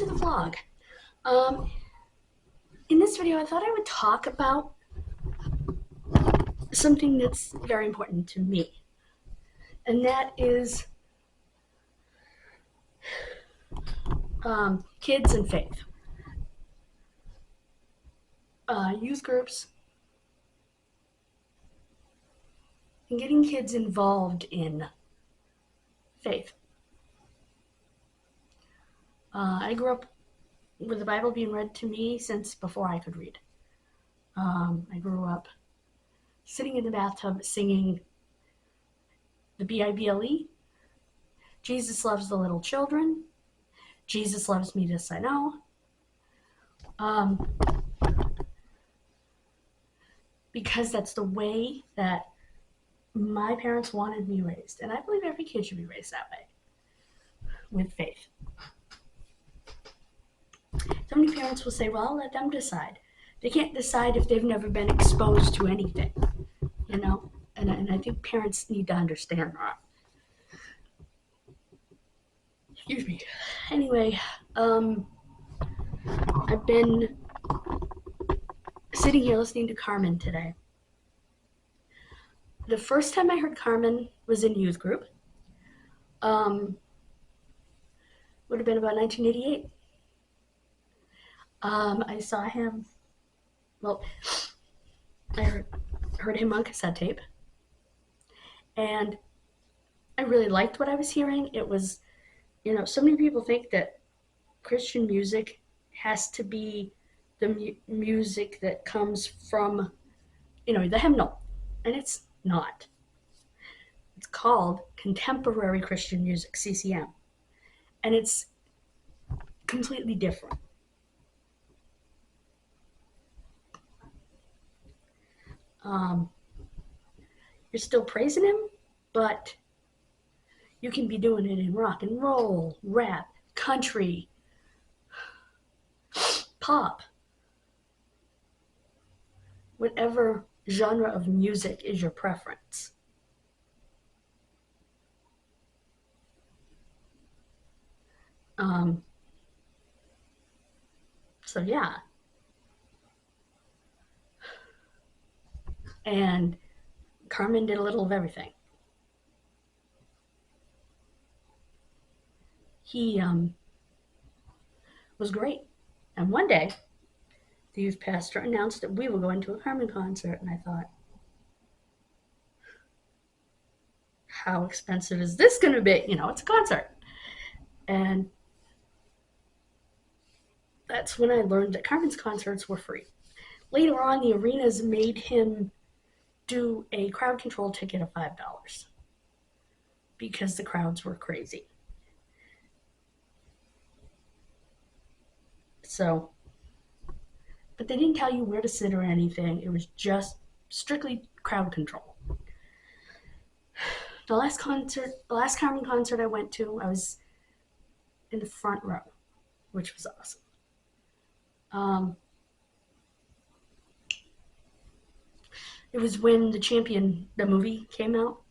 to the vlog. In this video, I thought I would talk about something that's very important to me, and that is kids and faith, youth groups, and getting kids involved in faith. I grew up with the Bible being read to me since before I could read. I grew up sitting in the bathtub singing the Bible, Jesus loves the little children, Jesus loves me, this I know. Because that's the way that my parents wanted me raised. And I believe every kid should be raised that way, with faith. So many parents will say, well, let them decide. They can't decide if they've never been exposed to anything, you know? And I think parents need to understand that. Excuse me. Anyway, I've been sitting here listening to Carmen today. The first time I heard Carmen was in youth group. Would have been about 1988. I saw him, well, I heard him on cassette tape, and I really liked what I was hearing. It was, you know, so many people think that Christian music has to be the music that comes from, you know, the hymnal, and it's not. It's called Contemporary Christian Music, CCM, and it's completely different. You're still praising him, but you can be doing it in rock and roll, rap, country, pop, whatever genre of music is your preference. So yeah. And Carmen did a little of everything. He was great. And one day, the youth pastor announced that we were going to a Carmen concert, and I thought, how expensive is this going to be? You know, it's a concert. And that's when I learned that Carmen's concerts were free. Later on, the arenas made him do a crowd control ticket of $5 because the crowds were crazy. So, but they didn't tell you where to sit or anything. It was just strictly crowd control. The last Carmen concert I went to, I was in the front row, which was awesome. It was when The Champion, the movie, came out.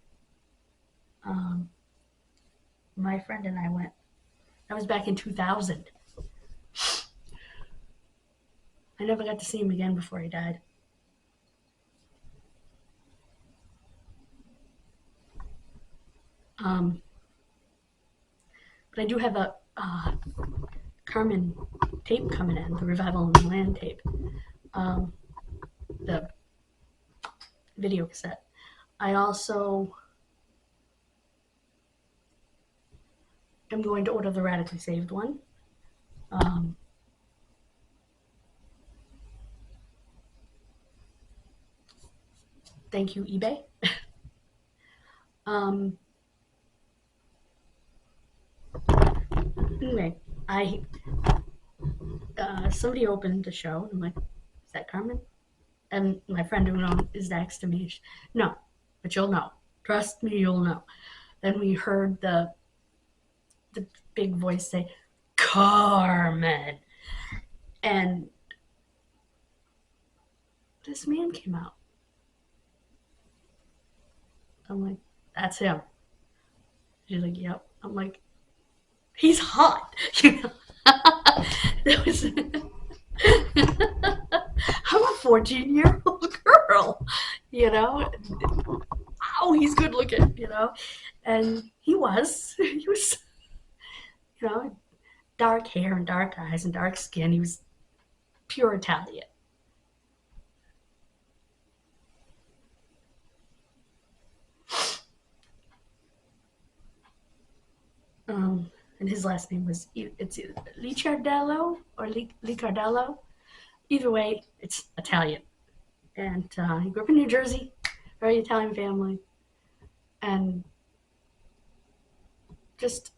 My friend and I went. That was back in 2000. I never got to see him again before he died. But I do have a Carmen tape coming in, the Revival in the Land tape. The video cassette. I also am going to order the Radically Saved one. Thank you, eBay. Anyway, somebody opened the show, and I'm like, is that Carmen? And my friend who is next to me, no, but you'll know. Trust me, you'll know. Then we heard the big voice say, Carmen. And this man came out. I'm like, that's him. She's like, yep. I'm like, he's hot. It was. I'm a 14-year-old girl, you know. Oh, he's good looking, you know, and he was. He was, you know, dark hair and dark eyes and dark skin. He was pure Italian. And his last name was it's either Licciardello or Licardello. Either way, it's Italian. And he grew up in New Jersey, very Italian family, and just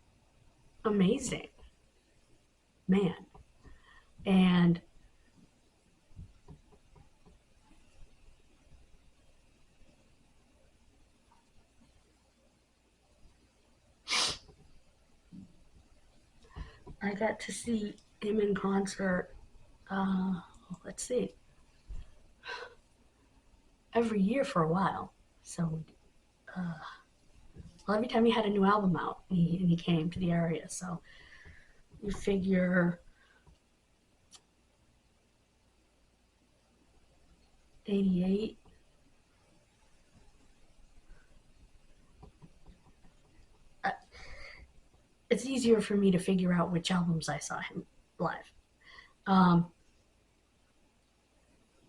amazing man. And I got to see him in concert. Uh, let's see, every year for a while. So, well, every time he had a new album out, he came to the area. So you figure 88. It's easier for me to figure out which albums I saw him live. Um,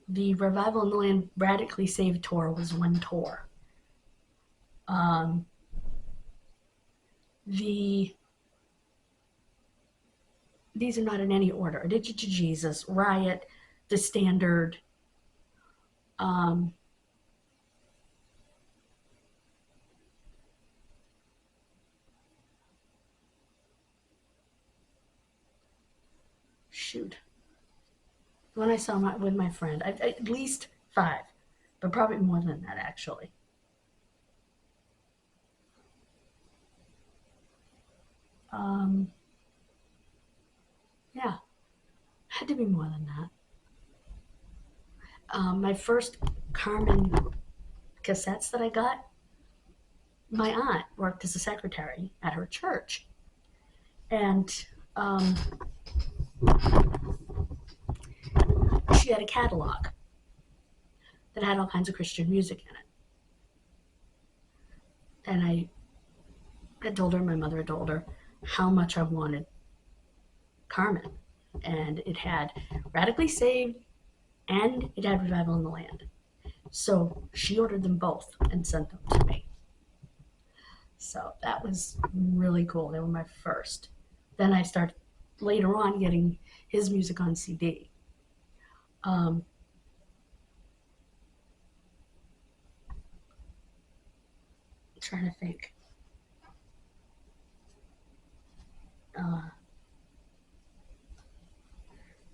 the Revival in the Land Radically Saved tour was one tour. Um, the These are not in any order. Addiction to Jesus, Riot, The Standard, um, shoot. When I saw with my friend, at least 5, but probably more than that actually. Um, yeah, had to be more than that. My first Carmen cassettes that I got, my aunt worked as a secretary at her church, and she had a catalog that had all kinds of Christian music in it. And I had told her, my mother had told her, how much I wanted Carmen. And it had Radically Saved and it had Revival in the Land. So she ordered them both and sent them to me. So that was really cool. They were my first. Then I started later on getting his music on CD. Trying to think.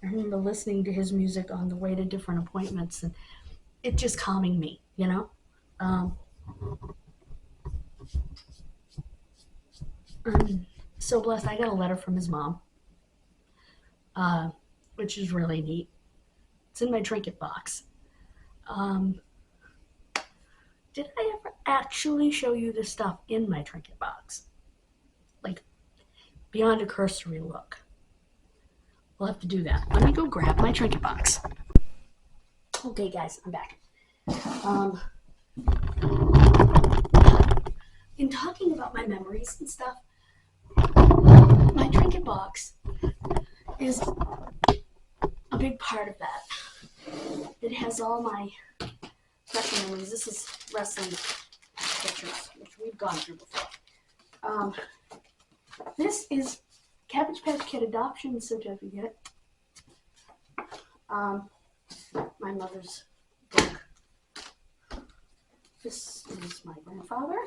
I remember listening to his music on the way to different appointments and it just calming me, you know? Um, I'm so blessed. I got a letter from his mom, uh, which is really neat. It's in my trinket box. Um, did I ever actually show you the stuff in my trinket box? Like, beyond a cursory look. We'll have to do that. Let me go grab my trinket box. Okay, guys, I'm back. In talking about my memories and stuff, my trinket box is a big part of that. It has all my wrestling memories. This is wrestling pictures, which we've gone through before. This is Cabbage Patch Kid adoption certificate. My mother's book. This is my grandfather.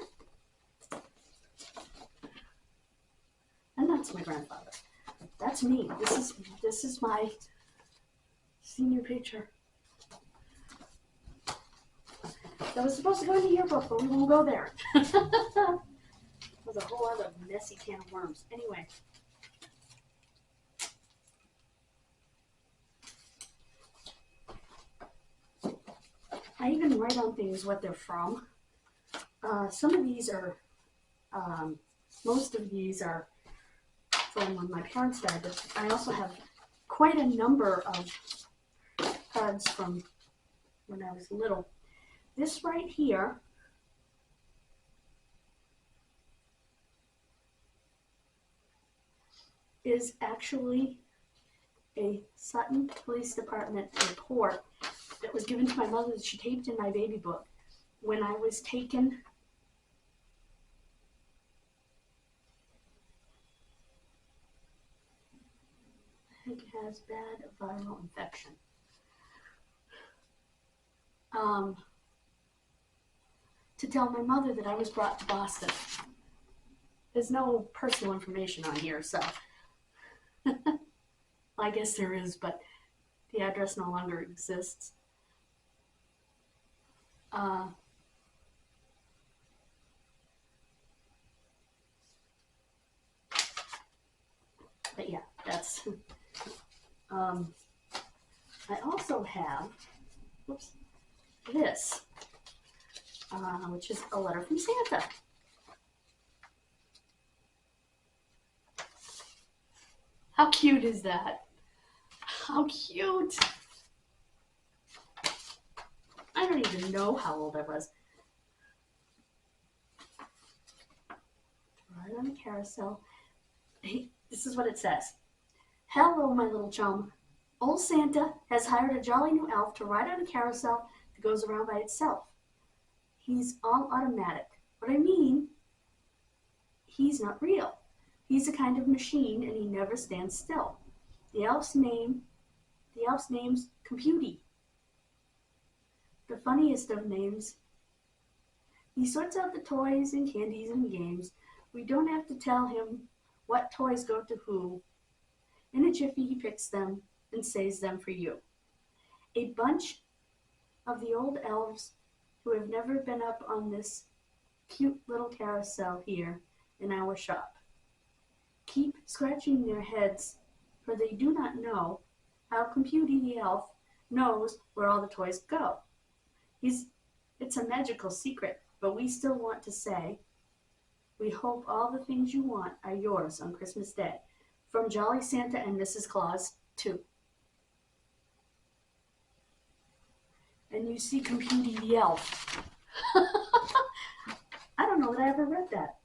And that's my grandfather. That's me. This is my senior picture. That was supposed to go in the yearbook, but we won't go there. That was a whole other messy can of worms. Anyway. I even write on things what they're from. Some of these are, most of these are from when my parents died, but I also have quite a number of cards from when I was little. This right here is actually a Sutton Police Department report that was given to my mother that she taped in my baby book when I was taken has bad viral infection. To tell my mother that I was brought to Boston. There's no personal information on here, so I guess there is, but the address no longer exists. But yeah, that's I also have this, which is a letter from Santa. How cute is that? How cute! I don't even know how old I was. Right on the carousel. Hey, this is what it says. Hello, my little chum. Old Santa has hired a jolly new elf to ride on a carousel that goes around by itself. He's all automatic. What I mean, he's not real. He's a kind of machine, and he never stands still. The elf's name's Computy. The funniest of names. He sorts out the toys and candies and games. We don't have to tell him what toys go to who. In a jiffy, he picks them and saves them for you. A bunch of the old elves who have never been up on this cute little carousel here in our shop keep scratching their heads, for they do not know how Computy the elf knows where all the toys go. It's a magical secret, but we still want to say, we hope all the things you want are yours on Christmas Day. From Jolly Santa and Mrs. Claus, too. And you see Computy the elf. I don't know that I ever read that.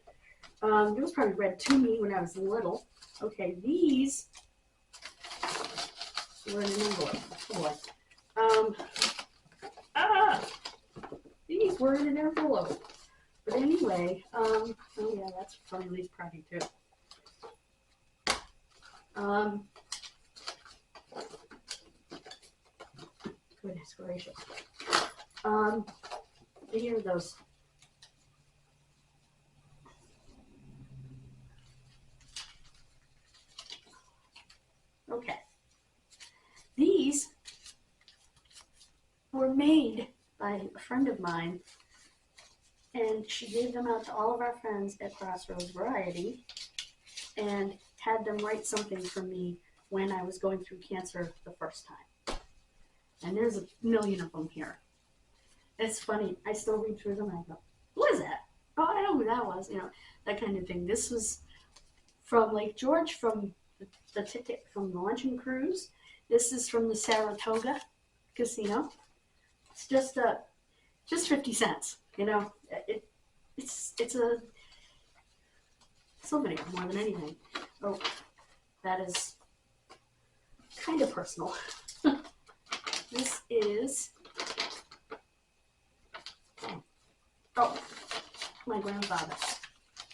It was probably read to me when I was little. Okay, these were in an envelope. Oh boy. These were in an envelope. But anyway, oh yeah, that's from Lee's party too. Goodness gracious. Here are those. Okay. These were made by a friend of mine, and she gave them out to all of our friends at Crossroads Variety and had them write something for me when I was going through cancer the first time. And there's a million of them here. It's funny. I still read through them and I go, who is that? Oh, I know who that was. You know, that kind of thing. This was from Lake George, from the ticket from the luncheon cruise. This is from the Saratoga Casino. It's just 50 cents. You know, it's a souvenir more than anything. Oh, that is kind of personal. This is my grandfather.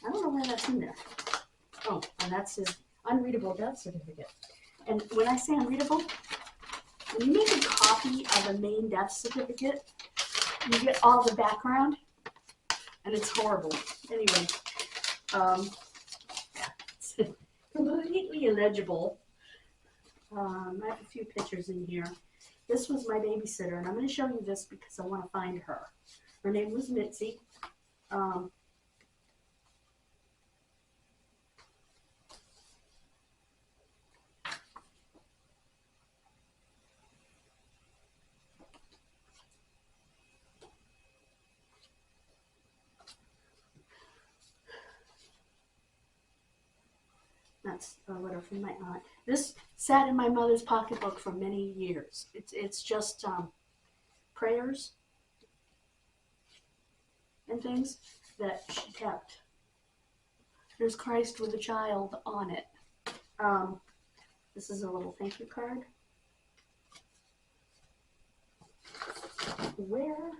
I don't know why that's in there. Oh, and that's his unreadable death certificate. And when I say unreadable, when you make a copy of a main death certificate, you get all the background, and it's horrible. Anyway, it's completely illegible. I have a few pictures in here. This was my babysitter, and I'm going to show you this because I want to find her. Her name was Mitzi. That's a letter from my aunt. This sat in my mother's pocketbook for many years. It's just prayers and things that she kept. There's Christ with a child on it. This is a little thank you card. Where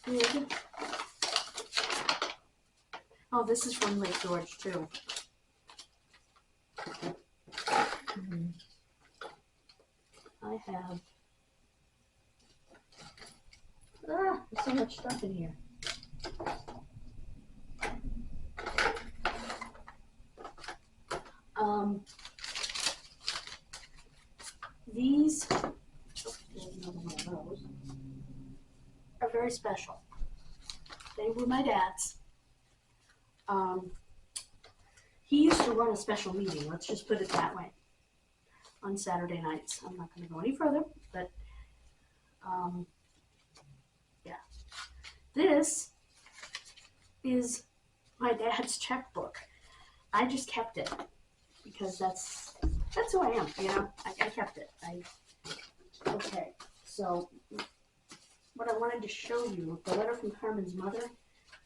did... Oh, this is from Lake George, too. I have... there's so much stuff in here. These, there's another one of those, are very special. They were my dad's. He used to run a special meeting, let's just put it that way, on Saturday nights. I'm not going to go any further, but yeah. This is my dad's checkbook. I just kept it because that's who I am, you know. I kept it. Okay, so what I wanted to show you, the letter from Carmen's mother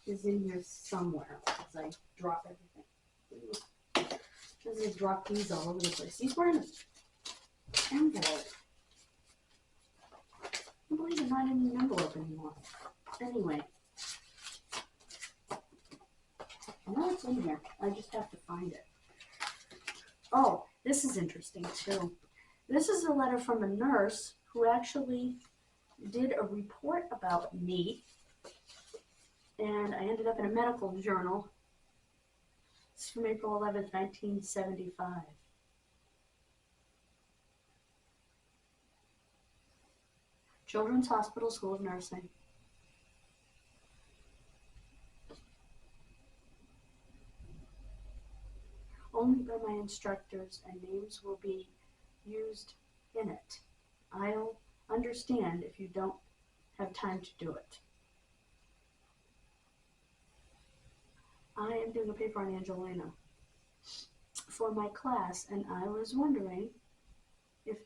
is in here somewhere as I drop everything. As I drop these all over the place. These were in an envelope. I can't believe they're not in an envelope anymore. Anyway. I know it's in here. I just have to find it. Oh, this is interesting too. This is a letter from a nurse who actually did a report about me, and I ended up in a medical journal. It's from April 11th, 1975. Children's Hospital School of Nursing. Only by my instructors, and names will be used in it. I'll understand if you don't have time to do it. I am doing a paper on Angelina for my class, and I was wondering if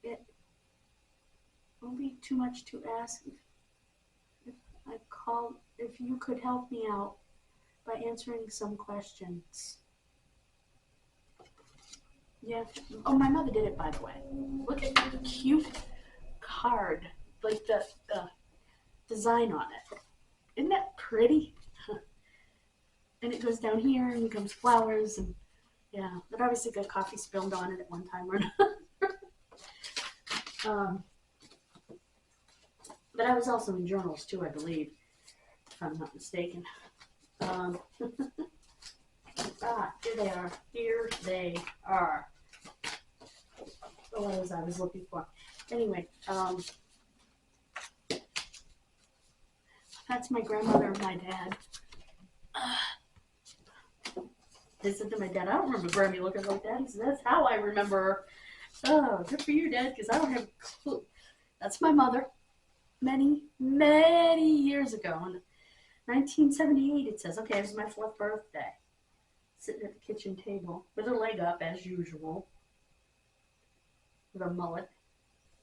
it will be too much to ask if you could help me out by answering some questions. Yeah. Oh, my mother did it, by the way. Look at the cute card, like the design on it. Isn't that pretty? And it goes down here and becomes flowers, and yeah, but obviously got coffee spilled on it at one time or another. But I was also in journals too, I believe, if I'm not mistaken. Here they are. Here they are. The letters I was looking for. Anyway, that's my grandmother and my dad. They said to my dad, I don't remember Grammy looking like that. He said, that's how I remember her. Oh, good for you, Dad, because I don't have a clue. That's my mother. Many, many years ago. In 1978, it says, okay, it was my 4th birthday. Sitting at the kitchen table with her leg up, as usual. With her mullet.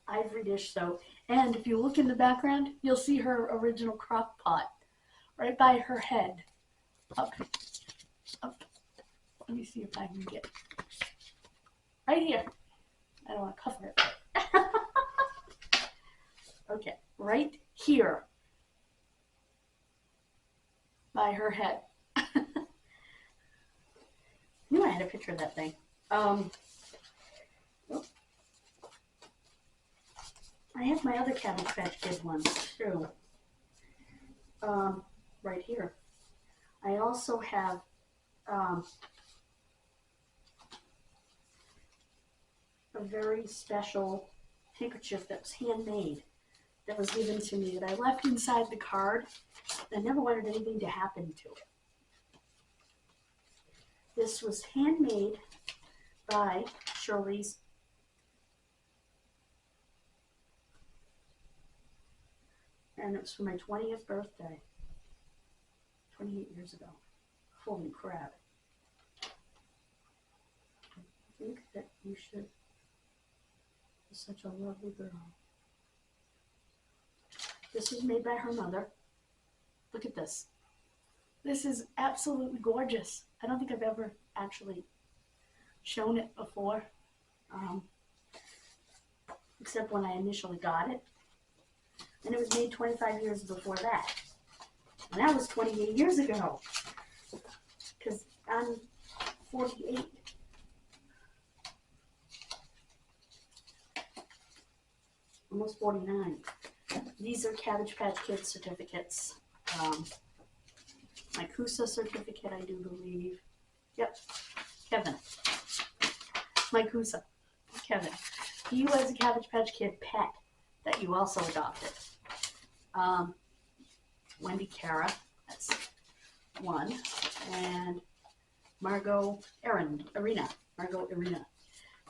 Ivory dish soap. And if you look in the background, you'll see her original crock pot. Right by her head. Up. Let me see if I can get right here. I don't want to cover it. Okay, right here by her head. Knew I had a picture of that thing. I have my other Cabbage Patch Kid ones too. Right here. I also have a very special handkerchief that was handmade, that was given to me, that I left inside the card. I never wanted anything to happen to it. This was handmade by Shirley's and it was for my 20th birthday, 28 years ago. Holy crap. think that you should. She's such a lovely girl. This was made by her mother. Look at this. This is absolutely gorgeous. I don't think I've ever actually shown it before, except when I initially got it. And it was made 25 years before that. And that was 28 years ago, because I'm 48. Almost 49. These are Cabbage Patch Kids certificates. My Kusa certificate, I do believe. Yep, Kevin. My Kusa, Kevin. He was a Cabbage Patch Kid pet that you also adopted. Wendy Cara, that's one. And Margot Arena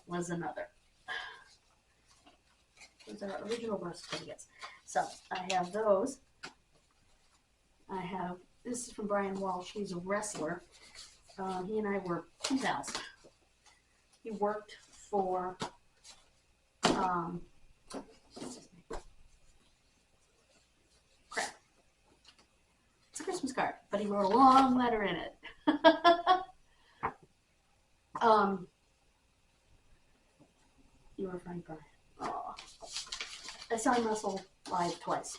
was another. Those are original birth certificates. So I have those. This is from Brian Walsh. He's a wrestler. He and I were pen pals. He worked for, what's his name? Crap. It's a Christmas card, but he wrote a long letter in it. You were funny, Brian. Oh. I saw him wrestle live twice.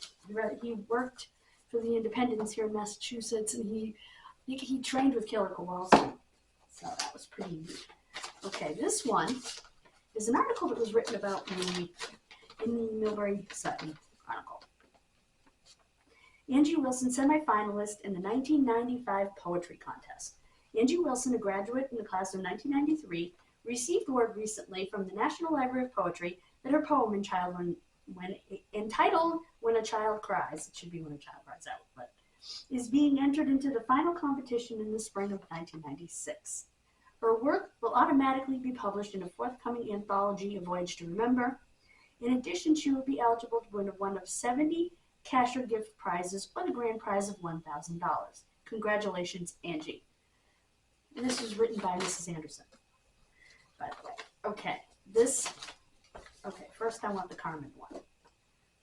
He worked for the Independents here in Massachusetts, and he trained with Killer Kowalski. So that was pretty neat. Okay, this one is an article that was written about me in the Milbury Sutton Chronicle. Angie Wilson, semifinalist in the 1995 poetry contest. Angie Wilson, a graduate in the class of 1993, received word recently from the National Library of Poetry that her poem entitled When a Child Cries, it should be When a Child Cries Out, but is being entered into the final competition in the spring of 1996. Her work will automatically be published in a forthcoming anthology, A Voyage to Remember. In addition, she will be eligible to win one of 70 cash or gift prizes or the grand prize of $1,000. Congratulations, Angie. And this was written by Mrs. Anderson, by the way. Okay, first I want the Carmen one.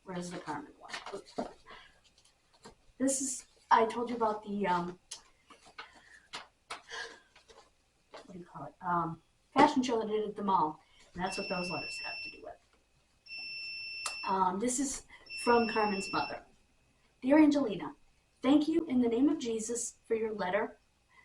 Where's the Carmen one? Oops. This is, I told you about the, what do you call it? Fashion show that I did at the mall. And that's what those letters have to do with. This is from Carmen's mother. Dear Angelina, thank you in the name of Jesus for your letter,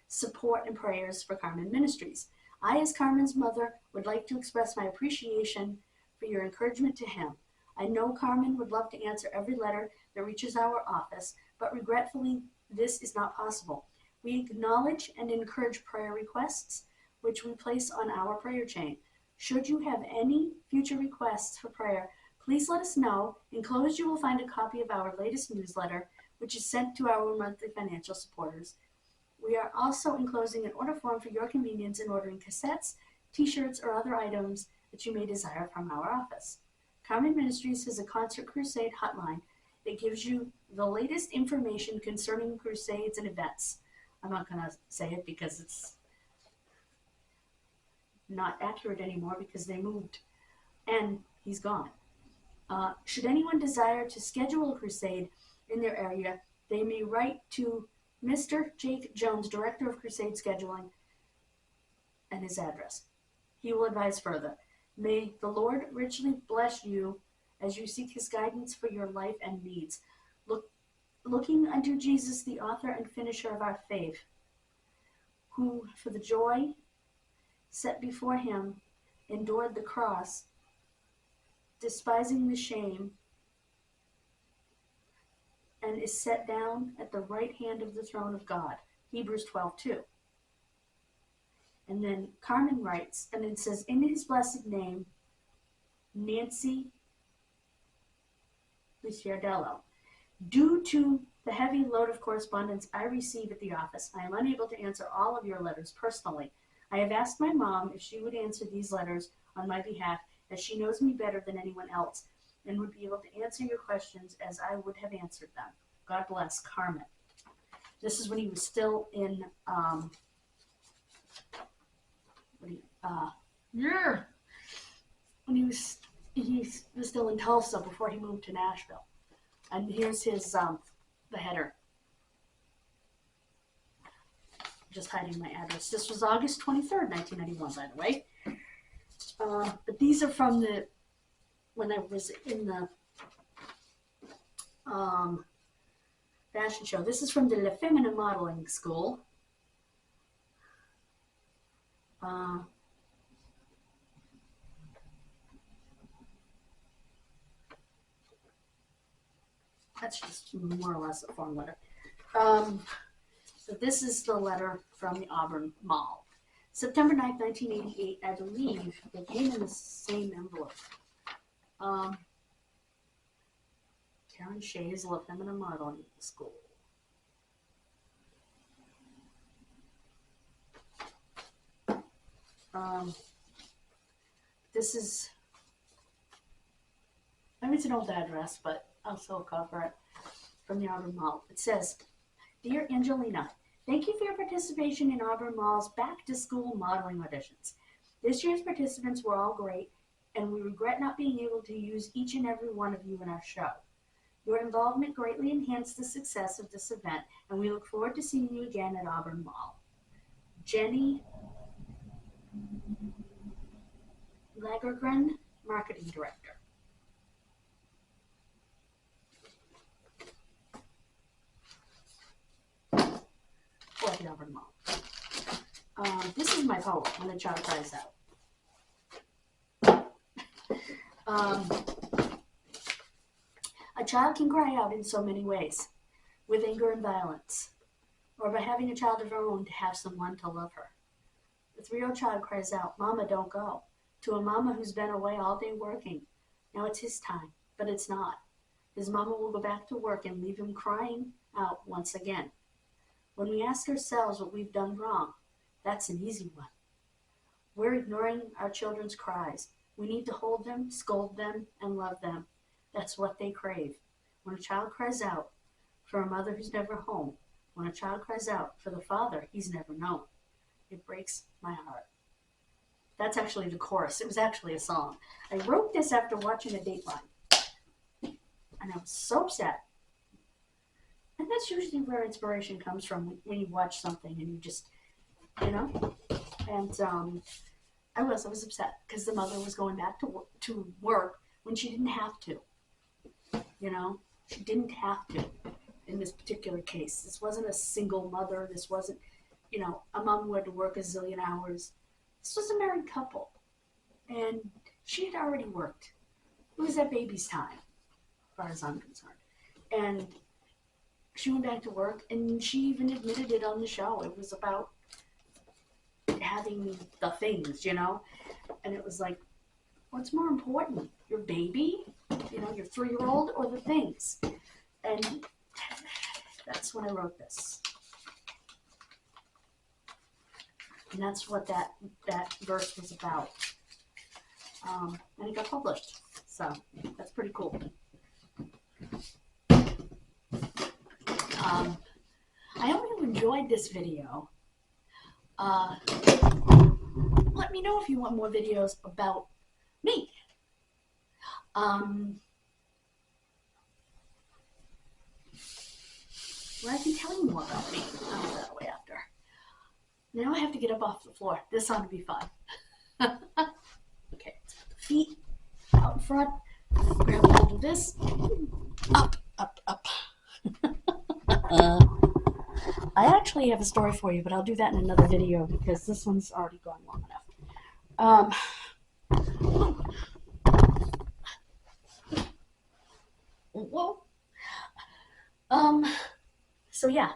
support, and prayers for Carmen Ministries. I, as Carmen's mother, would like to express my appreciation for your encouragement to him. I know Carmen would love to answer every letter that reaches our office, but regretfully, this is not possible. We acknowledge and encourage prayer requests, which we place on our prayer chain. Should you have any future requests for prayer, please let us know. Enclosed, you will find a copy of our latest newsletter, which is sent to our monthly financial supporters. We are also enclosing an order form for your convenience in ordering cassettes, t-shirts, or other items that you may desire from our office. Carmen Ministries has a Concert Crusade hotline that gives you the latest information concerning crusades and events. I'm not going to say it because it's not accurate anymore because they moved and he's gone. Should anyone desire to schedule a crusade in their area, they may write to Mr. Jake Jones, Director of Crusade Scheduling, and his address. He will advise further. May the Lord richly bless you as you seek his guidance for your life and needs. Looking unto Jesus, the author and finisher of our faith, who for the joy set before him endured the cross, despising the shame, and is set down at the right hand of the throne of God. Hebrews 12:2. And then Carmen writes, and it says, in his blessed name, Nancy Luciardello. Due to the heavy load of correspondence I receive at the office, I am unable to answer all of your letters personally. I have asked my mom if she would answer these letters on my behalf, as she knows me better than anyone else and would be able to answer your questions as I would have answered them. God bless, Carmen. This is when he was still in Yeah. When he was still in Tulsa before he moved to Nashville. And here's his the header. Just hiding my address. This was August 23rd, 1991, by the way. But these are from when I was in the fashion show. This is from the La Femina Modeling School. That's just more or less a form letter. So this is the letter from the Auburn Mall. September 9th, 1988, I believe they came in the same envelope. Karen Shay's La Femina Modeling School. This is, I mean, it's an old address, but I'll still cover it from the Auburn Mall. It says, Dear Angelina, thank you for your participation in Auburn Mall's back-to-school modeling auditions. This year's participants were all great, and we regret not being able to use each and every one of you in our show. Your involvement greatly enhanced the success of this event, and we look forward to seeing you again at Auburn Mall. Jenny Lagergren, Marketing Director. For the Auburn Mall. This is my poem, When a Child Cries Out. A child can cry out in so many ways, with anger and violence, or by having a child of her own to have someone to love her. The 3-year-old child cries out, Mama, don't go, to a mama who's been away all day working. Now it's his time, but it's not. His mama will go back to work and leave him crying out once again. When we ask ourselves what we've done wrong, that's an easy one. We're ignoring our children's cries. We need to hold them, scold them, and love them. That's what they crave. When a child cries out for a mother who's never home, when a child cries out for the father he's never known, it breaks my heart. That's actually the chorus. It was actually a song. I wrote this after watching a Dateline, and I was so upset. And that's usually where inspiration comes from, when you watch something and you just, you know. And I was upset because the mother was going back to work when she didn't have to. You know, she didn't have to in this particular case. This wasn't a single mother. This wasn't, you know, a mom who had to work a zillion hours. This was a married couple, and she had already worked. It was that baby's time, as far as I'm concerned. And she went back to work, and she even admitted it on the show. It was about having the things, you know? And it was like, what's more important? Your baby, you know, your 3-year-old, or the things? And that's when I wrote this. And that's what that verse was about. And it got published. So that's pretty cool. I hope you enjoyed this video. Let me know if you want more videos about me. Where I can tell you more about me. I'll do that way after. Now I have to get up off the floor. This ought to be fun. Okay, let's put the feet out in front. Grab a hold of this. Up, up, up. I actually have a story for you, but I'll do that in another video because this one's already gone long enough. Whoa. So yeah.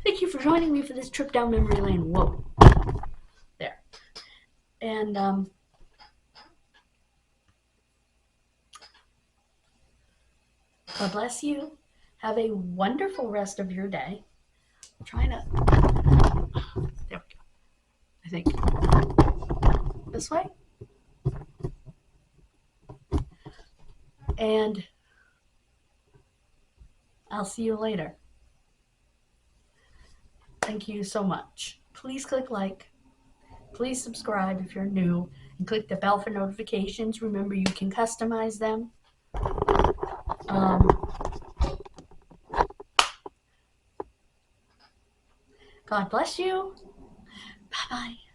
Thank you for joining me for this trip down memory lane. Whoa. There. And, God bless you. Have a wonderful rest of your day. I'm trying to, there we go. I think this way. And I'll see you later. Thank you so much. Please click like. Please subscribe if you're new. And click the bell for notifications. Remember, you can customize them. God bless you. Bye-bye.